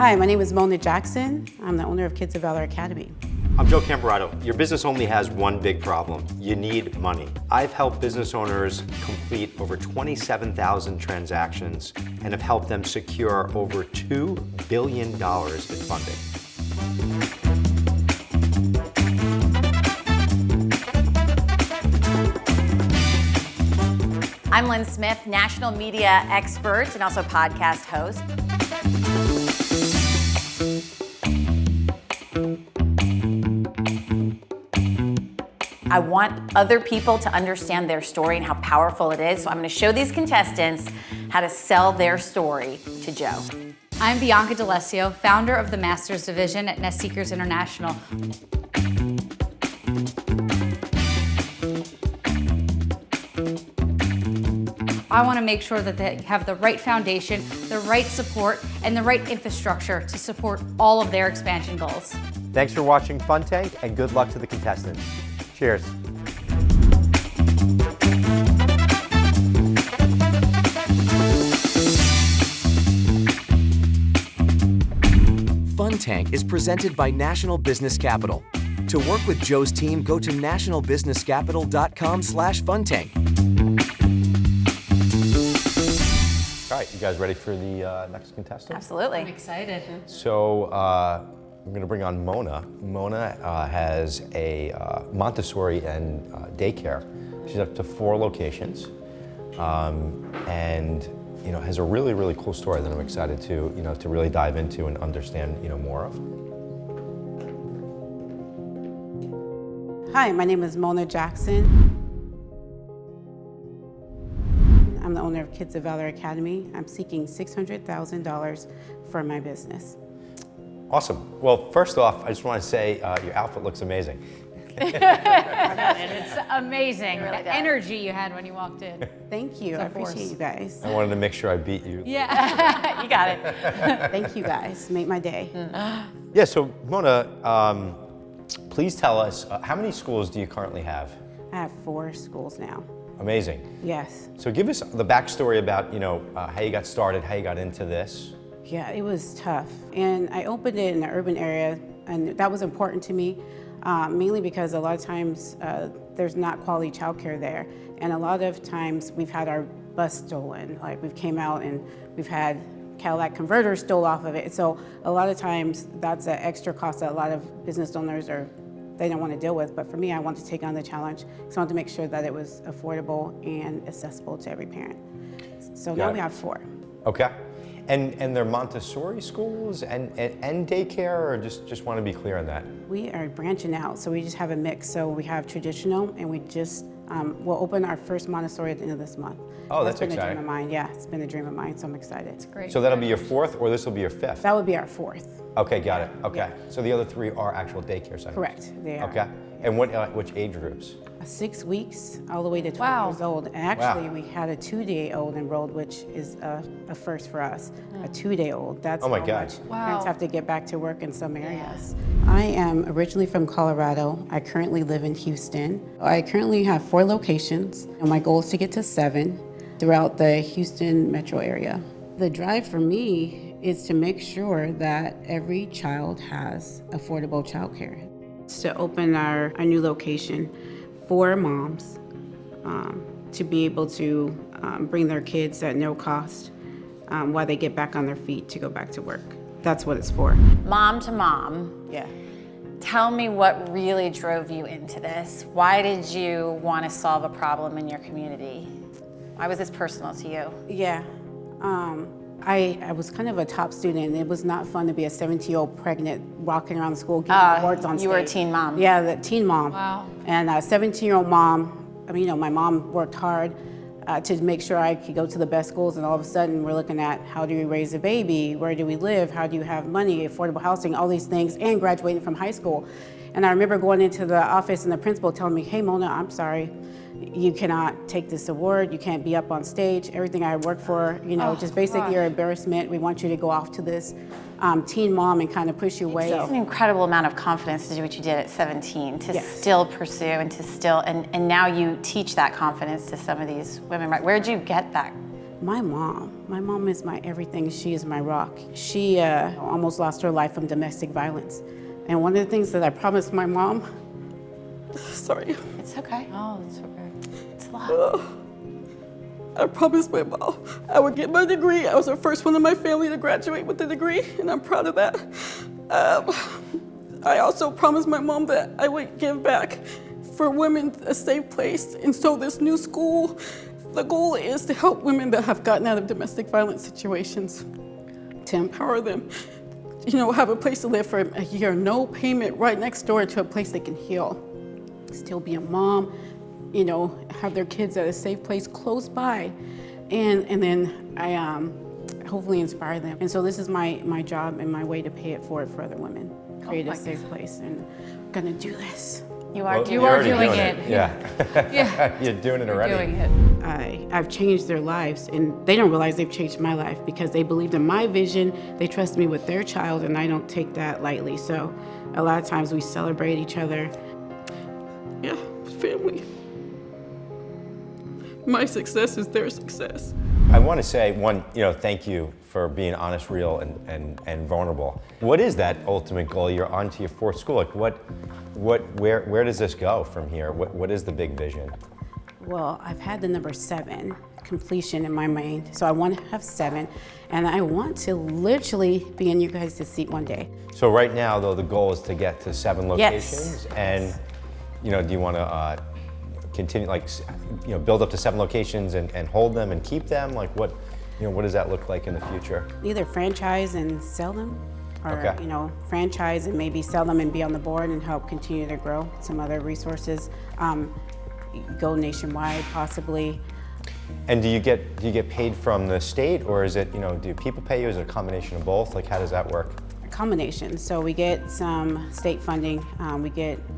Hi, my name is Mona Jackson. I'm the owner of Kids of Valor Academy. I'm Joe Camberato. Your business only has one big problem. You need money. I've helped business owners complete over 27,000 transactions and have helped them secure over $2 billion in funding. I'm Lynn Smith, national media expert and also podcast host. I want other people to understand their story and how powerful it is. So I'm going to show these contestants how to sell their story to Joe. I'm Bianca D'Alessio, founder of the Masters Division at Nest Seekers International. I want to make sure that they have the right foundation, the right support, and the right infrastructure to support all of their expansion goals. Thanks for watching Fun Tank and good luck to the contestants. Cheers. Fun Tank is presented by National Business Capital. To work with Joe's team, go to nationalbusinesscapital.com/funtank. All right, you guys ready for the next contestant? Absolutely. I'm excited. So I'm going to bring on Mona. Mona has a Montessori and daycare. She's up to 4 locations, and has a really, really cool story that I'm excited to to really dive into and understand more of. Hi, my name is Mona Jackson. I'm the owner of Kids of Valor Academy. I'm seeking $600,000 for my business. Awesome. Well, first off, I just want to say your outfit looks amazing. It's amazing, It really the does. energy you had when you walked in. Thank you. I appreciate you guys. I wanted to make sure I beat you. Yeah. You got it. Thank you guys. Make my day. Yeah, so Mona, please tell us, how many schools do you currently have? I have 4 schools now. Amazing. Yes. So give us the backstory about, how you got started, how you got into this. Yeah, it was tough. And I opened it in the urban area, and that was important to me, mainly because a lot of times there's not quality childcare there. And a lot of times we've had our bus stolen. Like we've came out and we've had Cadillac converters stole off of it. So a lot of times that's an extra cost that a lot of business owners they don't want to deal with. But for me, I wanted to take on the challenge. So I wanted to make sure that it was affordable and accessible to every parent. So now we have 4. Okay. And they're Montessori schools and daycare, or just want to be clear on that? We are branching out, so we just have a mix. So we have traditional, and we just we'll open our first Montessori at the end of this month. Oh, that's been exciting. a dream of mine. Yeah, it's been a dream of mine, so I'm excited. It's great. So that'll be your 4th, or this will be your 5th? That would be our 4th. Okay, got it. Okay. Yeah. So the other 3 are actual daycare centers? Correct, they are. Okay. And which age groups? 6 weeks all the way to 12 Wow. years old. And actually, Wow. we had a 2-day-old enrolled, which is a first for us. A 2-day-old. That's Oh my how God. much Wow. parents have to get back to work in some areas. I am originally from Colorado. I currently live in Houston. I currently have 4 locations, and my goal is to get to 7 throughout the Houston metro area. The drive for me is to make sure that every child has affordable childcare. To open our new location for moms to be able to bring their kids at no cost while they get back on their feet to go back to work. That's what it's for. Mom to mom. Yeah. Tell me what really drove you into this. Why did you want to solve a problem in your community? Why was this personal to you? Yeah. I was kind of a top student, and it was not fun to be a 17-year-old pregnant walking around the school giving awards on stage. You were a teen mom. Yeah, the teen mom. Wow. And a 17-year-old mom, my mom worked hard to make sure I could go to the best schools, and all of a sudden we're looking at how do we raise a baby, where do we live, how do you have money, affordable housing, all these things, and graduating from high school. And I remember going into the office and the principal telling me, hey Mona, I'm sorry, you cannot take this award, you can't be up on stage, everything I worked for, just basically your embarrassment, we want you to go off to this teen mom and kind of push you away. It's an incredible amount of confidence to do what you did at 17, to still pursue and to still, and now you teach that confidence to some of these women, right? Where'd you get that My mom is my everything. She is my rock. She almost lost her life from domestic violence. And one of the things that I promised my mom, sorry. It's okay. Oh, it's okay. It's loud. I promised my mom I would get my degree. I was the first one in my family to graduate with a degree, and I'm proud of that. I also promised my mom that I would give back for women a safe place. And so this new school, the goal is to help women that have gotten out of domestic violence situations, to empower them, have a place to live for a year, no payment, right next door to a place they can heal. Still be a mom, have their kids at a safe place close by. And then I hopefully inspire them. And so this is my job and my way to pay it forward for other women. Create a safe place, and I'm gonna do this. You are You are doing it. Yeah. Yeah. You're doing it already. Doing it. I've changed their lives, and they don't realize they've changed my life because they believed in my vision. They trust me with their child, and I don't take that lightly. So a lot of times we celebrate each other. Yeah, family. My success is their success. I want to say thank you for being honest, real, and vulnerable. What is that ultimate goal? You're on to your fourth school. Like where does this go from here? What is the big vision? Well, I've had the number 7 completion in my mind, so I want to have 7, and I want to literally be in you guys' seat one day. So right now, though, the goal is to get to 7 locations, Yes. and do you want to continue, build up to 7 locations and hold them and keep them? Like what does that look like in the future? Either franchise and sell them, or Okay. franchise and maybe sell them and be on the board and help continue to grow some other resources. Go nationwide, possibly. And do you get paid from the state, or is it do people pay you? Is it a combination of both? Like how does that work? A combination. So we get some state funding.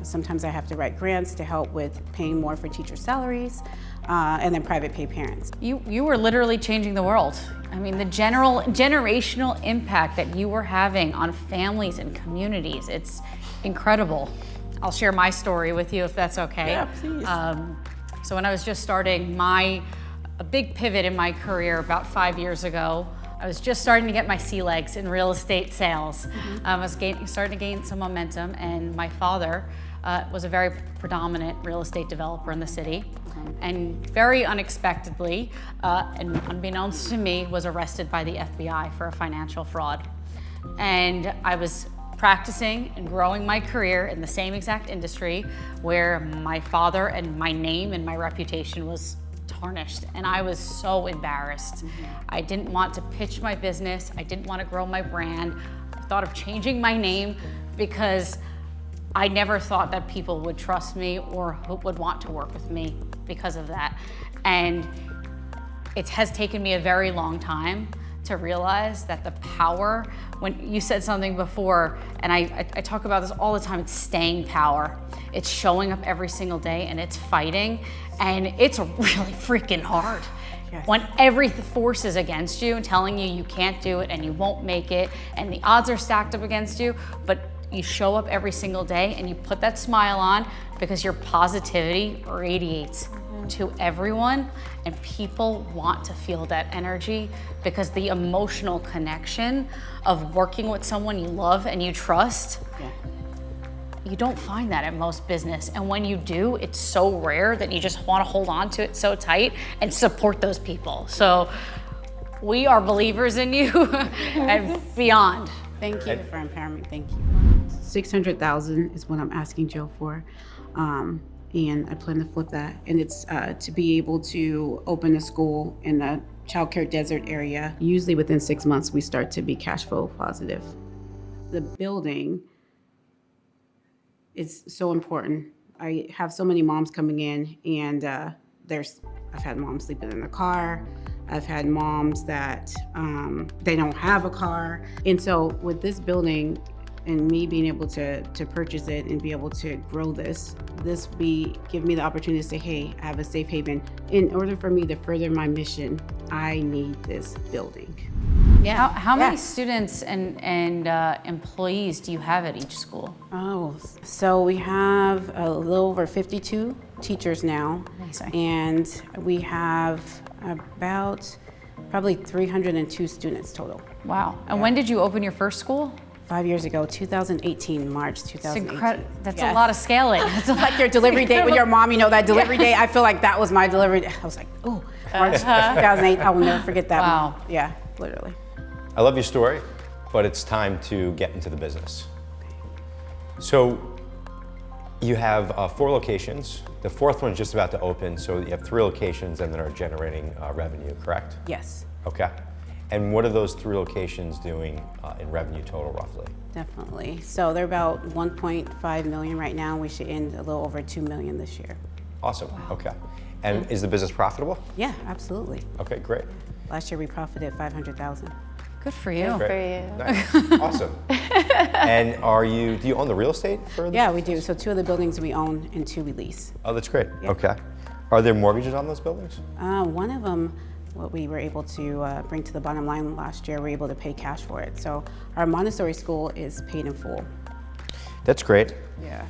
Sometimes I have to write grants to help with paying more for teacher salaries, and then private pay parents. You were literally changing the world. I mean, the generational impact that you were having on families and communities, it's incredible. I'll share my story with you if that's okay. Yeah, please. So when I was just starting a big pivot in my career about 5 years ago, I was just starting to get my sea legs in real estate sales. I was starting to gain some momentum, and my father was a very predominant real estate developer in the city, and very unexpectedly, and unbeknownst to me, was arrested by the FBI for a financial fraud. And I was practicing and growing my career in the same exact industry where my father and my name and my reputation was tarnished, and I was so embarrassed. I didn't want to pitch my business. I didn't want to grow my brand. I thought of changing my name because I never thought that people would trust me or would want to work with me because of that. And it has taken me a very long time to realize that the power, when you said something before, and I talk about this all the time, it's staying power. It's showing up every single day and it's fighting, and it's really freaking hard. Yes. When every force is against you and telling you can't do it and you won't make it and the odds are stacked up against you, but you show up every single day and you put that smile on because your positivity radiates to everyone, and people want to feel that energy because the emotional connection of working with someone you love and you trust, you don't find that at most business. And when you do, it's so rare that you just want to hold on to it so tight and support those people. So we are believers in you and beyond. Thank you for empowerment. Thank you. 600,000 is what I'm asking Joe for. And I plan to flip that. And it's to be able to open a school in the childcare desert area. Usually within 6 months, we start to be cash flow positive. The building is so important. I have so many moms coming in, and I've had moms sleeping in the car. I've had moms that they don't have a car. And so with this building, and me being able to purchase it and be able to grow this give me the opportunity to say, hey, I have a safe haven. In order for me to further my mission, I need this building. Yeah. How many students and employees do you have at each school? Oh, so we have a little over 52 teachers now. Amazing. And we have about Probably 302 students total. Wow. And when did you open your first school? 5 years ago, 2018, March 2018. That's a lot of scaling. It's like your delivery date with your mom, you know, that delivery date. I feel like that was my delivery day. I was like, ooh, March 2008. I will never forget that. Wow. Yeah, literally. I love your story, but it's time to get into the business. So you have 4 locations. The 4th one's just about to open, so you have 3 locations and that are generating revenue, correct? Yes, Okay. And what are those 3 locations doing in revenue total, roughly? definitely. So they're about 1.5 million right now. We should end a little over 2 million this year. Awesome. Okay. And is the business profitable? Yeah, absolutely. Okay, great. Last year we profited 500,000. Good for you. Great. Nice. Awesome. And do you own the real estate for the Yeah, we business? do. So 2 of the buildings we own and 2 we lease. Oh, that's great. Yeah. Okay. Are there mortgages on those buildings? One of them, what we were able to bring to the bottom line last year, we were able to pay cash for it. So our Montessori school is paid in full. That's great. Yeah.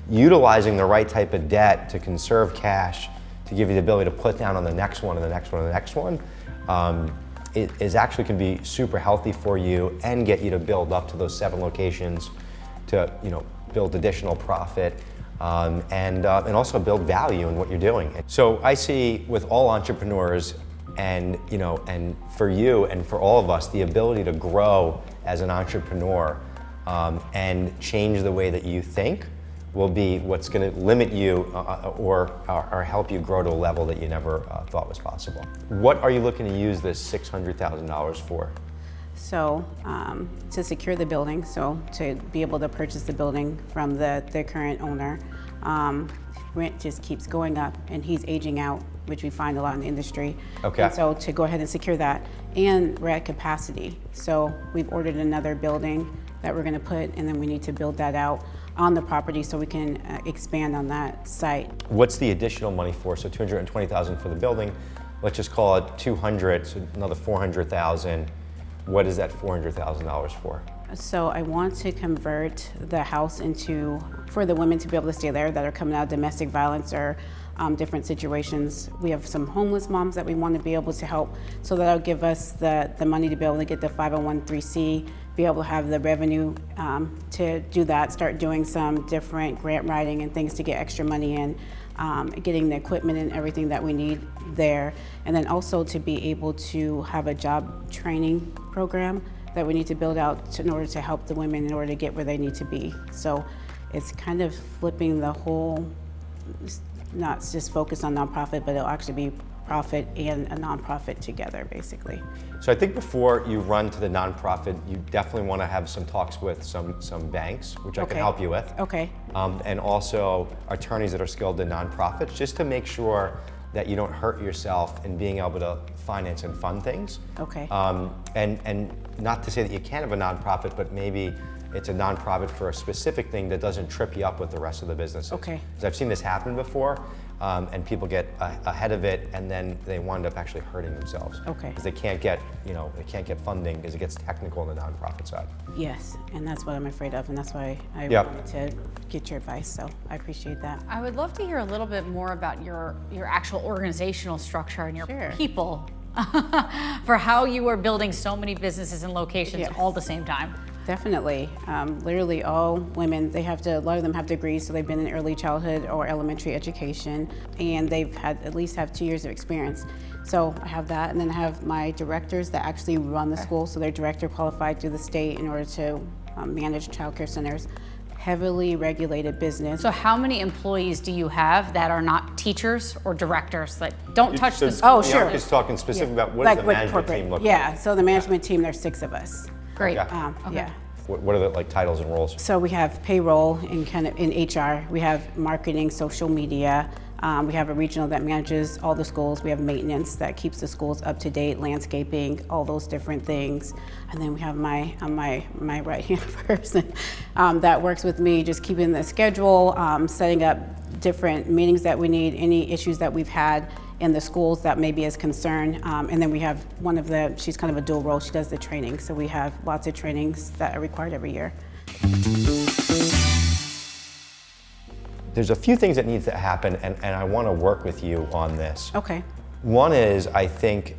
Utilizing the right type of debt to conserve cash to give you the ability to put down on the next one and the next one and the next one it is actually can be super healthy for you and get you to build up to those 7 locations to build additional profit and also build value in what you're doing. So I see with all entrepreneurs and for you and for all of us, the ability to grow as an entrepreneur and change the way that you think will be what's going to limit you or help you grow to a level that you never thought was possible. What are you looking to use this $600,000 for? So to secure the building, so to be able to purchase the building from the current owner, rent just keeps going up and he's aging out, which we find a lot in the industry. Okay. And so to go ahead and secure that, and we're at capacity. So we've ordered another building that we're gonna put, and then we need to build that out on the property so we can expand on that site. What's the additional money for? So $220,000 for the building. Let's just call it 200, so another 400,000. What is that $400,000 for? So I want to convert the house for the women to be able to stay there that are coming out of domestic violence or different situations. We have some homeless moms that we want to be able to help, so that'll give us the money to be able to get the 501(c), be able to have the revenue to do that, start doing some different grant writing and things to get extra money in, getting the equipment and everything that we need there. And then also to be able to have a job training program that we need to build out in order to help the women in order to get where they need to be. So it's kind of flipping the whole, not just focus on nonprofit, but it'll actually be profit and a nonprofit together, basically. So I think before you run to the nonprofit, you definitely want to have some talks with some banks, which I can help you with. Okay. And also attorneys that are skilled in nonprofits, just to make sure that you don't hurt yourself in being able to finance and fund things. Okay. And not to say that you can't have a nonprofit, but maybe it's a nonprofit for a specific thing that doesn't trip you up with the rest of the businesses. Okay. Because I've seen this happen before, and people get ahead of it, and then they wind up actually hurting themselves. Okay. Because they can't get funding because it gets technical on the nonprofit side. Yes, and that's what I'm afraid of, and that's why I Yep. wanted to get your advice, so I appreciate that. I would love to hear a little bit more about your actual organizational structure and your Sure. people for how you are building so many businesses and locations Yes. all at the same time. Definitely. Literally all women, a lot of them have degrees, so they've been in early childhood or elementary education, and they've at least have 2 years of experience. So I have that, and then I have my directors that actually run the school, so they're director qualified through the state in order to manage childcare centers. Heavily regulated business. So how many employees do you have that are not teachers or directors that don't touch the school? Oh, sure. Just talking specific about what Like does the with management corporate. team look Yeah, so the management team, there's 6 of us. Great. Yeah. Yeah. What are the titles and roles? So we have payroll in HR. We have marketing, social media. We have a regional that manages all the schools. We have maintenance that keeps the schools up to date, landscaping, all those different things. And then we have my right-hand person that works with me, just keeping the schedule, setting up different meetings that we need, any issues that we've had in the schools that may be as concern. And then we have she's kind of a dual role, she does the training. So we have lots of trainings that are required every year. There's a few things that need to happen, and I want to work with you on this. Okay. One is, I think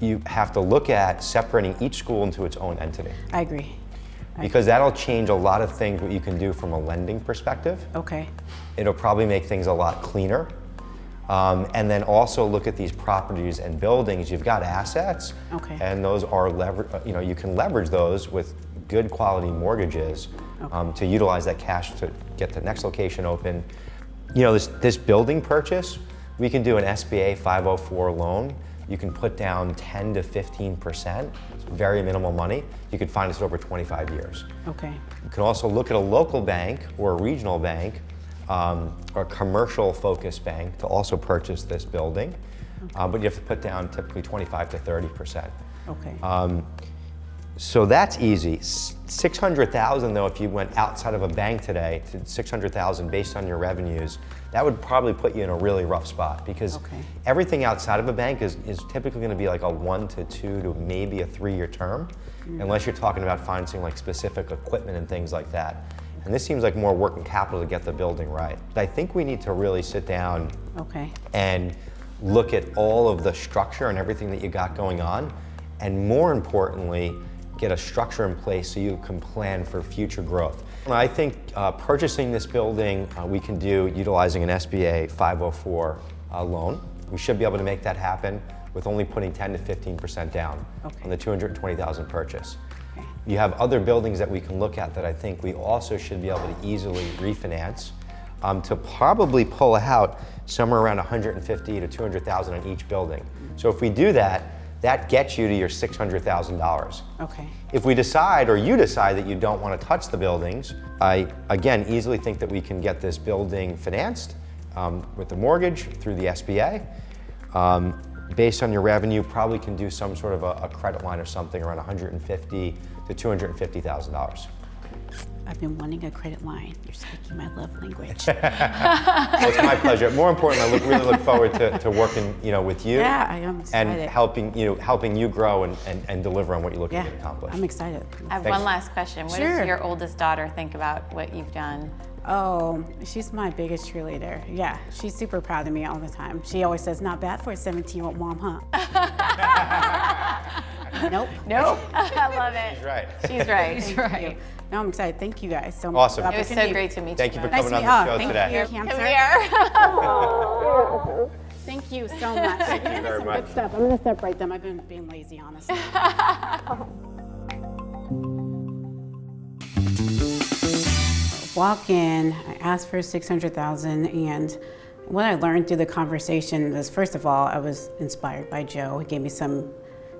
you have to look at separating each school into its own entity. I agree. Because that'll change a lot of things what you can do from a lending perspective. Okay. It'll probably make things a lot cleaner. And then also look at these properties and buildings. You've got assets, Okay. and those are you can leverage those with good quality mortgages to utilize that cash to get the next location open. You know, this building purchase, we can do an SBA 504 loan. You can put down 10 to 15%. It's very minimal money. You can finance it over 25 years. Okay. You can also look at a local bank or a regional bank or a commercial focused bank to also purchase this building. But you have to put down typically 25 to 30%. Okay. So that's easy. 600,000 though, if you went outside of a bank today to 600,000 based on your revenues, that would probably put you in a really rough spot because Okay. everything outside of a bank is typically going to be like a 1 to 2 to maybe a 3-year term, unless you're talking about financing like specific equipment and things like that. And this seems like more working capital to get the building right. I think we need to really sit down Okay. and look at all of the structure and everything that you got going on, and more importantly, get a structure in place so you can plan for future growth. I think purchasing this building we can do utilizing an SBA 504 loan. We should be able to make that happen with only putting 10 to 15% down on the 220,000 purchase. Okay. You have other buildings that we can look at that I think we also should be able to easily refinance to probably pull out somewhere around 150 to 200,000 on each building. So if we do that, that gets you to your $600,000. Okay. If we decide, or you decide that you don't want to touch the buildings, I, again, easily think that we can get this building financed with the mortgage through the SBA. Based on your revenue, probably can do some sort of a credit line or something around $150,000 to $250,000. I've been wanting a credit line. You're speaking my love language. Well, it's my pleasure. More importantly, I really look forward to working, with you. Yeah, I am excited. And helping you grow and deliver on what you're looking to accomplish. I'm excited. I have Thanks. one last question. What Sure. does your oldest daughter think about what you've done? Oh, she's my biggest cheerleader. Yeah, she's super proud of me all the time. She always says, not bad for a 17-year-old mom, huh? Nope. Nope. I love it. She's right. She's right. She's right. No, I'm excited. Thank you guys so much. Awesome. for the It was so opportunity. great to meet you. Thank you for Nice coming to on meet the show Thank today. you, Come Cancer. here. Thank you so much. Thank you very much. Good stuff. I'm going to separate them. I've been being lazy, honestly. Walk in, I asked for 600,000, and what I learned through the conversation was, first of all, I was inspired by Joe. He gave me some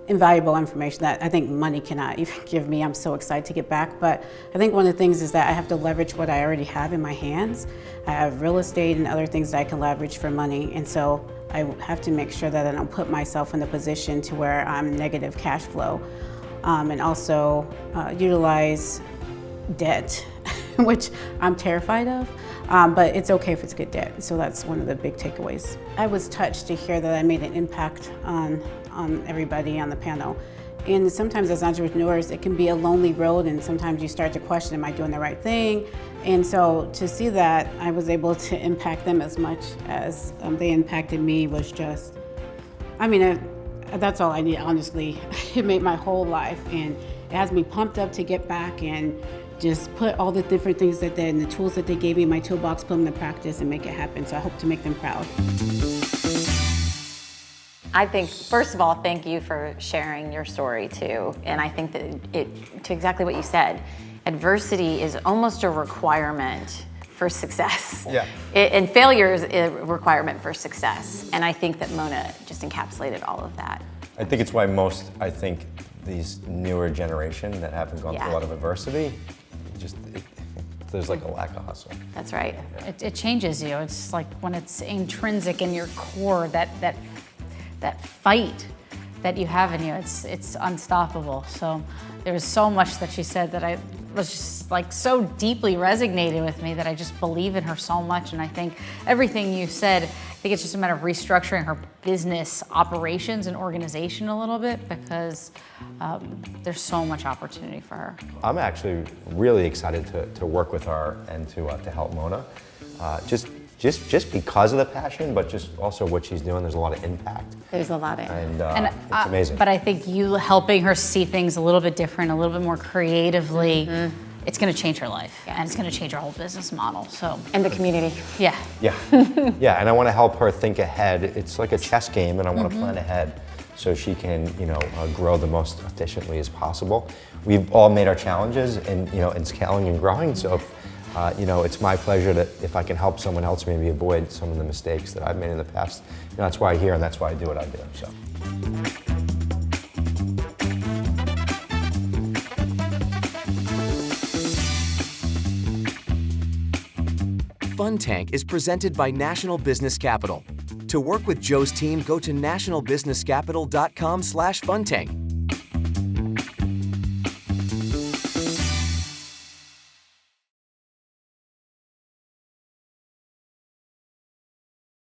invaluable information that I think money cannot even give me. I'm so excited to get back, but I think one of the things is that I have to leverage what I already have in my hands. I have real estate and other things that I can leverage for money, and so I have to make sure that I don't put myself in a position to where I'm negative cash flow, and also utilize debt, which I'm terrified of, but it's okay if it's good debt. So that's one of the big takeaways. I was touched to hear that I made an impact on everybody on the panel. And sometimes as entrepreneurs, it can be a lonely road, and sometimes you start to question, am I doing the right thing? And so to see that I was able to impact them as much as they impacted me was just, that's all I need, honestly. It made my whole life, and it has me pumped up to get back and just put all the different things that and the tools that they gave me in my toolbox, put them to practice and make it happen. So I hope to make them proud. I think, first of all, thank you for sharing your story too. And I think that to exactly what you said, adversity is almost a requirement for success. Yeah. And failure is a requirement for success. And I think that Mona just encapsulated all of that. I think it's why these newer generation that haven't gone through a lot of adversity, there's like a lack of hustle. That's right. It changes you. It's like when it's intrinsic in your core, that fight that you have in you, it's unstoppable. So there was so much that she said that I was just like so deeply resonated with me that I just believe in her so much. And I think everything you said, I think it's just a matter of restructuring her business operations and organization a little bit, because there's so much opportunity for her. I'm actually really excited to work with her and to help Mona. Just just because of the passion, but just also what she's doing. There's a lot of impact, There's a lot of and it's amazing. But I think you helping her see things a little bit different, a little bit more creatively, it's going to change her life, and it's going to change her whole business model. So, and the community. yeah. Yeah, yeah, and I want to help her think ahead. It's like a chess game, and I want to plan ahead so she can, grow the most efficiently as possible. We've all made our challenges in scaling and growing. So, it's my pleasure that if I can help someone else maybe avoid some of the mistakes that I've made in the past, that's why I'm here and that's why I do what I do. So. Fun Tank is presented by National Business Capital. To work with Joe's team, go to nationalbusinesscapital.com/funtank.